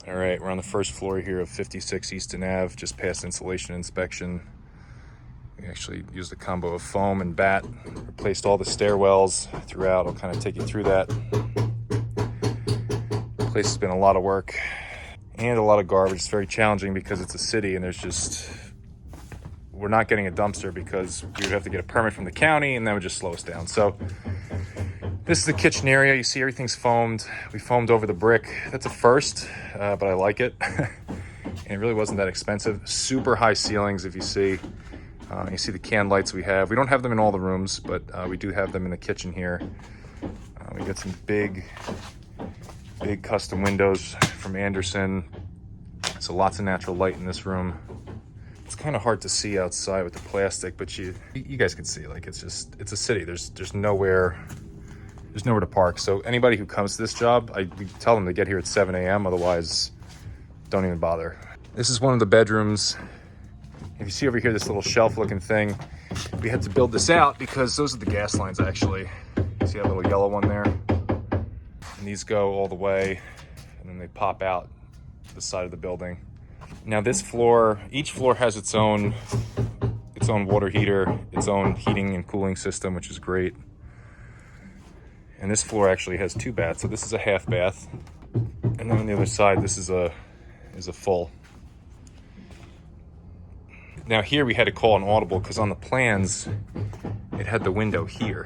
All right, we're on the first floor here of 56 Easton Ave, just past insulation inspection. We actually used a combo of foam and bat, replaced all the stairwells throughout. I'll kind of take you through that. The place has been a lot of work and a lot of garbage. It's very challenging because it's a city and we're not getting a dumpster because we would have to get a permit from the county and that would just slow us down. So this is the kitchen area. You see everything's foamed. We foamed over the brick. That's a first, but I like it. And it really wasn't that expensive. Super high ceilings, if you see. You see the can lights we have. We don't have them in all the rooms, but we do have them in the kitchen here. We got some big custom windows from Anderson. So lots of natural light in this room. It's kind of hard to see outside with the plastic, but you guys can see, like, it's a city. There's nowhere to park. So anybody who comes to this job, we tell them to get here at 7 a.m. Otherwise, don't even bother. This is one of the bedrooms. If you see over here, this little shelf looking thing, we had to build this out because those are the gas lines, actually. You see that little yellow one there? And these go all the way, and then they pop out the side of the building. Now this floor, each floor has its own water heater, its own heating and cooling system, which is great. And this floor actually has 2 baths, so this is a half bath. And then on the other side, this is a full. Now here we had to call an audible because on the plans, it had the window here,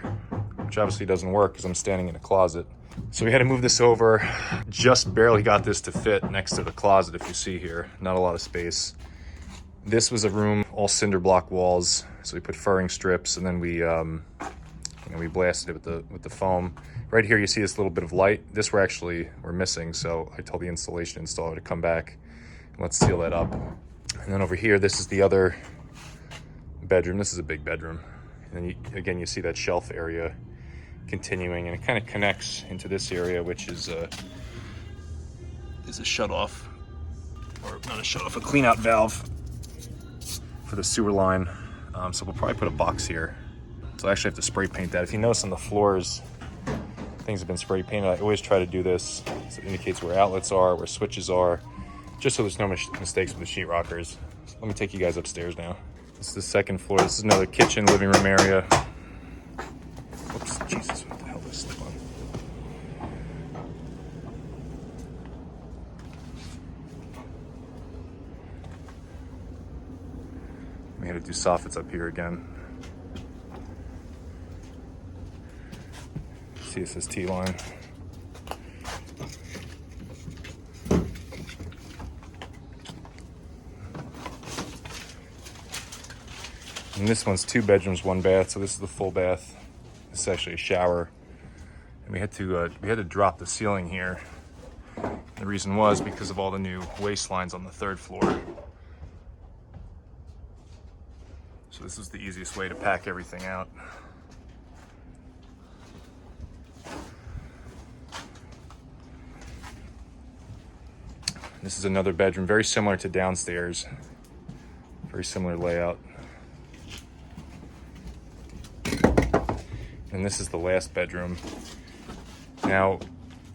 which obviously doesn't work because I'm standing in a closet. So we had to move this over. Just barely got this to fit next to the closet, if you see here. Not a lot of space. This was a room, all cinder block walls. So we put furring strips and then we blasted it with the foam. Right here, you see this little bit of light. This we're missing, so I told the installation installer to come back and let's seal that up. And then over here, this is the other bedroom. This is a big bedroom. And again, you see that shelf area continuing, and it kind of connects into this area, which is a shut-off, or not a shut-off, a clean-out valve for the sewer line. So we'll probably put a box here. So I actually have to spray paint that. If you notice on the floors, things have been spray painted. I always try to do this so it indicates where outlets are, where switches are, just so there's no mistakes with the sheetrockers. So let me take you guys upstairs now. This is the second floor. This is another kitchen, living room area. Whoops, Jesus, what the hell did I slip on? We had to do soffits up here again. CSST line. And this one's 2 bedrooms, 1 bath, so this is the full bath. This is actually a shower. And we had to drop the ceiling here. The reason was because of all the new waste lines on the 3rd floor. So this was the easiest way to pack everything out. This is another bedroom, very similar to downstairs. Very similar layout. And this is the last bedroom. Now,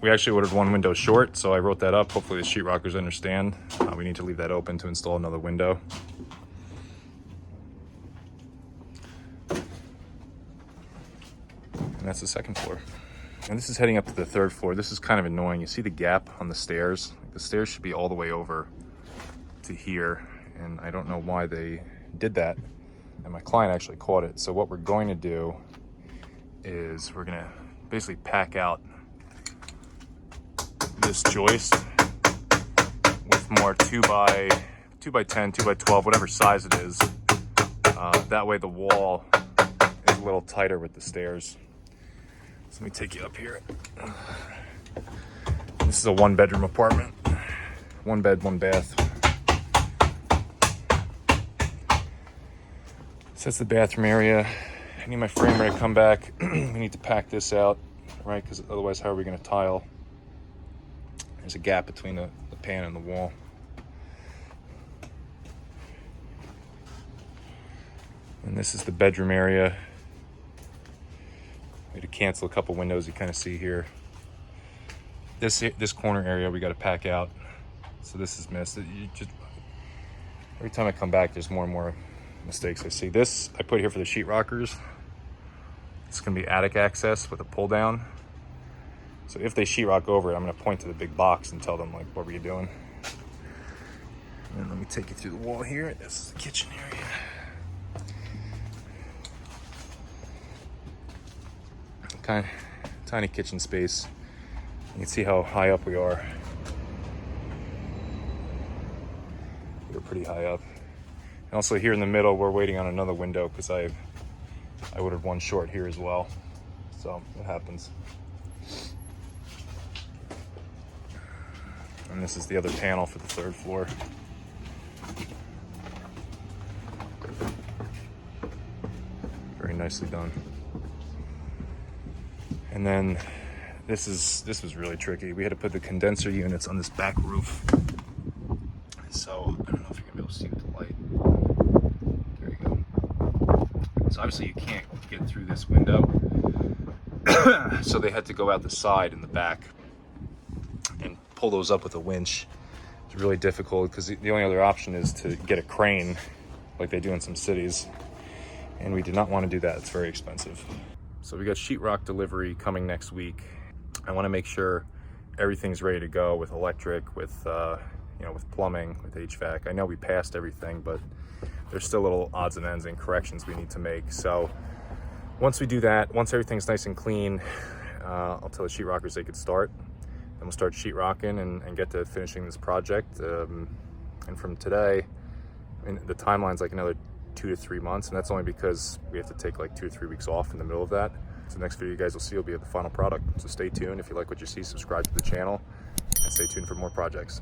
we actually ordered 1 window short, so I wrote that up. Hopefully the sheetrockers understand. We need to leave that open to install another window. And that's the 2nd floor. And this is heading up to the 3rd floor. This is kind of annoying. You see the gap on the stairs? The stairs should be all the way over to here, and I don't know why they did that. And my client actually caught it. So what we're going to do is we're gonna basically pack out this joist with more 2x10, 2x12, whatever size it is. That way the wall is a little tighter with the stairs. So let me take you up here. This is a 1-bedroom apartment. 1 bed, 1 bath. So that's the bathroom area. I need my framer to come back. We need to pack this out, right? Because otherwise, how are we going to tile? There's a gap between the pan and the wall. And this is the bedroom area. We had to cancel a couple windows you kind of see here. This corner area we got to pack out. So this is missed. Every time I come back, there's more and more mistakes I see. This I put here for the sheetrockers. It's gonna be attic access with a pull down. So if they sheetrock over it, I'm gonna point to the big box and tell them, like, what were you doing? And let me take you through the wall here. This is the kitchen area. Kind of tiny kitchen space. You can see how high up we are. We're pretty high up. And also here in the middle, we're waiting on another window because I ordered one short here as well. So it happens. And this is the other panel for the third floor. Very nicely done. And then this was really tricky. We had to put the condenser units on this back roof. So I don't know if you're gonna be able to see with the light. There you go. So obviously you can't get through this window. So they had to go out the side in the back and pull those up with a winch. It's really difficult because the only other option is to get a crane like they do in some cities. And we did not want to do that. It's very expensive. So we got sheetrock delivery coming next week. I want to make sure everything's ready to go with electric, with with plumbing, with HVAC. I know we passed everything, but there's still little odds and ends and corrections we need to make. So once we do that, once everything's nice and clean, I'll tell the sheetrockers they could start. Then we'll start sheetrocking and get to finishing this project. And from today, I mean, the timeline's like another 2 to 3 months, and that's only because we have to take like 2 or 3 weeks off in the middle of that. So the next video you guys will see will be the final product. So stay tuned. If you like what you see, subscribe to the channel and stay tuned for more projects.